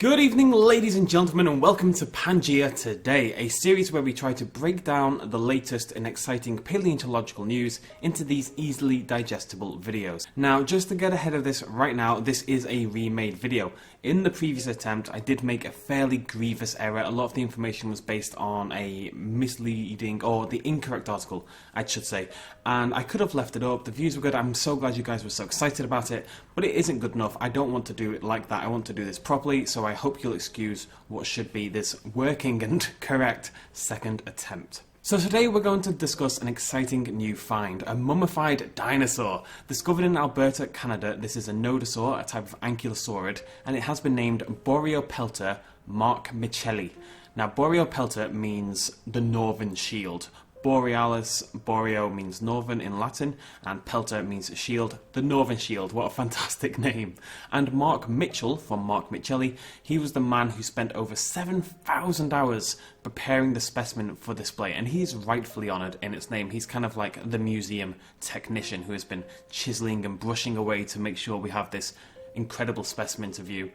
Good evening, ladies and gentlemen, and welcome to Pangaea Today, a series where we try to break down the latest and exciting paleontological news into these easily digestible videos. Now, just to get ahead of this right now, this is a remade video. In the previous attempt, I did make a fairly grievous error. A lot of the information was based on a misleading, or the incorrect article, I should say, and I could have left it up. The views were good. I'm so glad you guys were so excited about it, but it isn't good enough. I don't want to do it like that. I want to do this properly, so I hope you'll excuse what should be this working and correct second attempt. So today we're going to discuss an exciting new find, a mummified dinosaur. Discovered in Alberta, Canada, this is a Nodosaur, a type of ankylosaurid, and it has been named Borealopelta markmitchelli. Now, Borealopelta means the northern shield. Borealis, Boreo means northern in Latin, and Pelta means shield, the northern shield. What a fantastic name. And Mark Mitchell, from markmitchelli, he was the man who spent over 7,000 hours preparing the specimen for display, and he's rightfully honoured in its name. He's kind of like the museum technician who has been chiselling and brushing away to make sure we have this incredible specimen to view.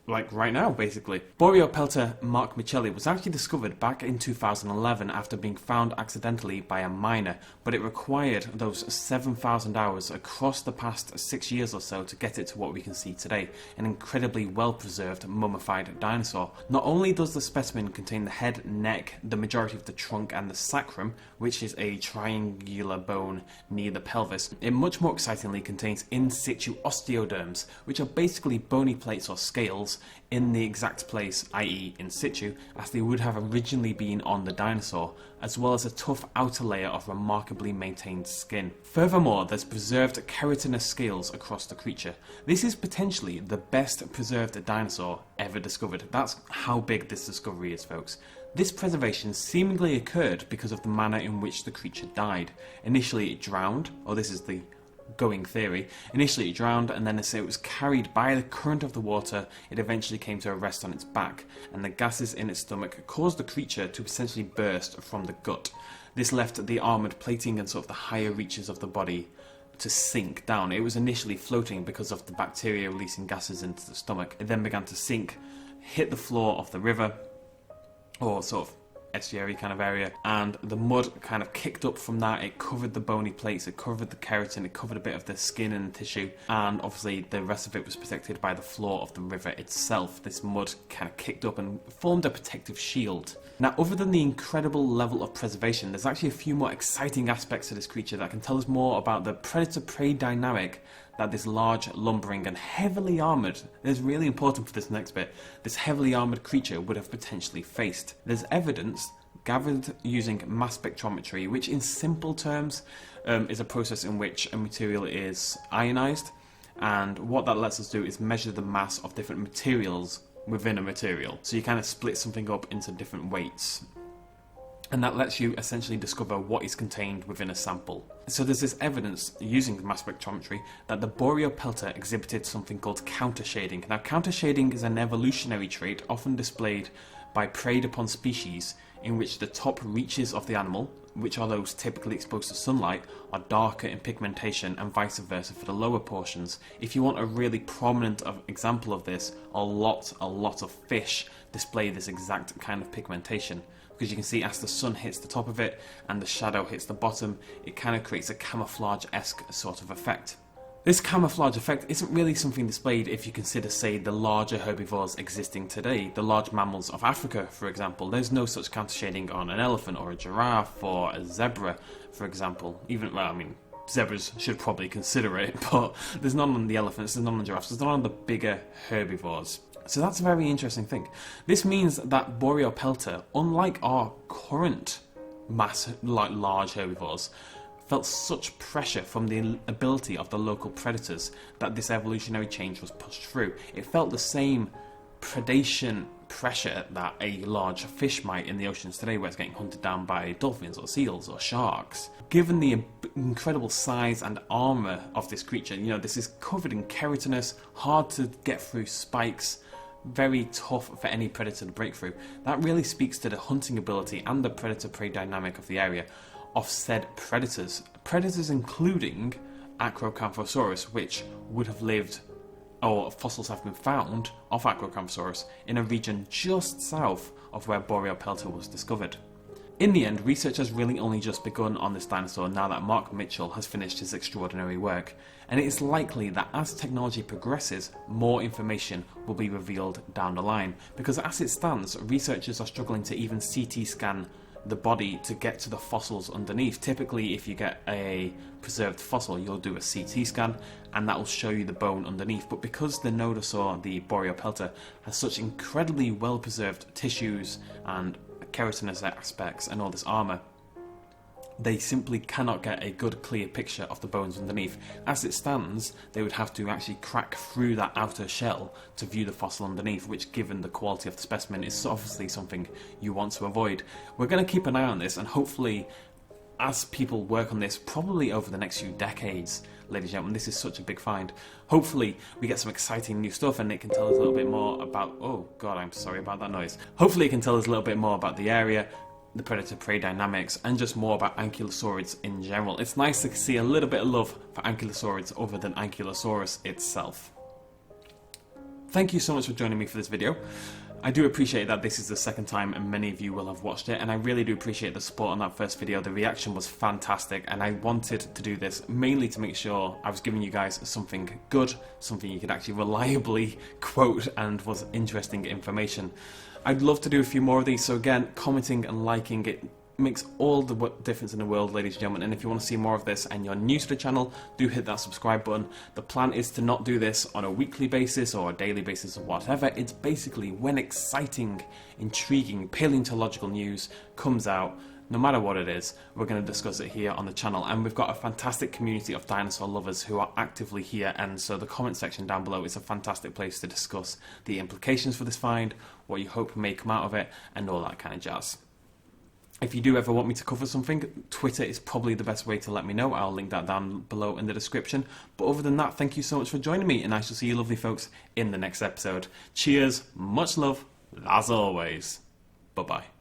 Like right now, basically. Borealopelta markmitchelli was actually discovered back in 2011 after being found accidentally by a miner, but it required those 7,000 hours across the past 6 years or so to get it to what we can see today, an incredibly well-preserved mummified dinosaur. Not only does the specimen contain the head, neck, the majority of the trunk and the sacrum, which is a triangular bone near the pelvis, it much more excitingly contains in situ osteoderms, which are basically bony plates or scales in the exact place, i.e. in situ, as they would have originally been on the dinosaur, as well as a tough outer layer of remarkably maintained skin. Furthermore, there's preserved keratinous scales across the creature. This is potentially the best preserved dinosaur ever discovered. That's how big this discovery is, folks. This preservation seemingly occurred because of the manner in which the creature died. Initially it drowned, or this is the going theory. Initially it drowned, and then as it was carried by the current of the water, it eventually came to a rest on its back, and the gases in its stomach caused the creature to essentially burst from the gut. This left the armoured plating and sort of the higher reaches of the body to sink down. It was initially floating because of the bacteria releasing gases into the stomach. It then began to sink, hit the floor of the river, or sort of estuary kind of area, and the mud kind of kicked up from that. It covered the bony plates, it covered the keratin, it covered a bit of the skin and the tissue, and obviously the rest of it was protected by the floor of the river itself. This mud kind of kicked up and formed a protective shield. Now, other than the incredible level of preservation, there's actually a few more exciting aspects to this creature that can tell us more about the predator-prey dynamic that this large, lumbering and heavily armoured, this is really important for this next bit, this heavily armoured creature would have potentially faced. There's evidence gathered using mass spectrometry, which in simple terms is a process in which a material is ionized, and what that lets us do is measure the mass of different materials within a material. So you kind of split something up into different weights, and that lets you essentially discover what is contained within a sample. So there's this evidence using mass spectrometry that the Borealopelta exhibited something called countershading. Now, countershading is an evolutionary trait often displayed by preyed upon species in which the top reaches of the animal, which are those typically exposed to sunlight, are darker in pigmentation, and vice versa for the lower portions. If you want a really prominent example of this, a lot of fish display this exact kind of pigmentation. Because you can see as the sun hits the top of it and the shadow hits the bottom, it kind of creates a camouflage-esque sort of effect. This camouflage effect isn't really something displayed if you consider, say, the larger herbivores existing today, the large mammals of Africa, for example. There's no such countershading on an elephant or a giraffe or a zebra, for example. Even, well, I mean, zebras should probably consider it, but there's none on the elephants, there's none on the giraffes, there's none on the bigger herbivores. So that's a very interesting thing. This means that Borealopelta, unlike our current large herbivores, felt such pressure from the ability of the local predators that this evolutionary change was pushed through. It felt the same predation pressure that a large fish might in the oceans today, where it's getting hunted down by dolphins or seals or sharks. Given the incredible size and armour of this creature, you know, this is covered in keratinous, hard to get through spikes, very tough for any predator to break through. That really speaks to the hunting ability and the predator-prey dynamic of the area of said predators. Predators including Acrocanthosaurus, which would have lived or fossils have been found of Acrocanthosaurus in a region just south of where Borealopelta was discovered. In the end, research has really only just begun on this dinosaur now that Mark Mitchell has finished his extraordinary work, and it is likely that as technology progresses, more information will be revealed down the line, because as it stands, researchers are struggling to even CT scan the body to get to the fossils underneath. Typically, if you get a preserved fossil, you'll do a CT scan and that will show you the bone underneath, but because the Nodosaur, the Borealopelta, has such incredibly well preserved tissues and keratinous aspects and all this armour, they simply cannot get a good clear picture of the bones underneath. As it stands, they would have to actually crack through that outer shell to view the fossil underneath, which, given the quality of the specimen, is obviously something you want to avoid. We're going to keep an eye on this, and hopefully, as people work on this, probably over the next few decades, ladies and gentlemen, this is such a big find. Hopefully we get some exciting new stuff and it can tell us a little bit more about, oh god, I'm sorry about that noise. Hopefully it can tell us a little bit more about the area, the predator-prey dynamics, and just more about ankylosaurids in general. It's nice to see a little bit of love for ankylosaurids other than Ankylosaurus itself. Thank you so much for joining me for this video. I do appreciate that this is the second time and many of you will have watched it, and I really do appreciate the support on that first video. The reaction was fantastic, and I wanted to do this mainly to make sure I was giving you guys something good, something you could actually reliably quote and was interesting information. I'd love to do a few more of these, so again, commenting and liking it makes all the difference in the world, ladies and gentlemen. And if you want to see more of this and you're new to the channel, do hit that subscribe button. The plan is to not do this on a weekly basis or a daily basis or whatever. It's basically when exciting, intriguing paleontological news comes out, no matter what it is, we're going to discuss it here on the channel. And we've got a fantastic community of dinosaur lovers who are actively here, and so the comment section down below is a fantastic place to discuss the implications for this find, what you hope may come out of it, and all that kind of jazz. If you do ever want me to cover something, Twitter is probably the best way to let me know. I'll link that down below in the description. But other than that, thank you so much for joining me, and I shall see you lovely folks in the next episode. Cheers, much love, as always. Bye-bye.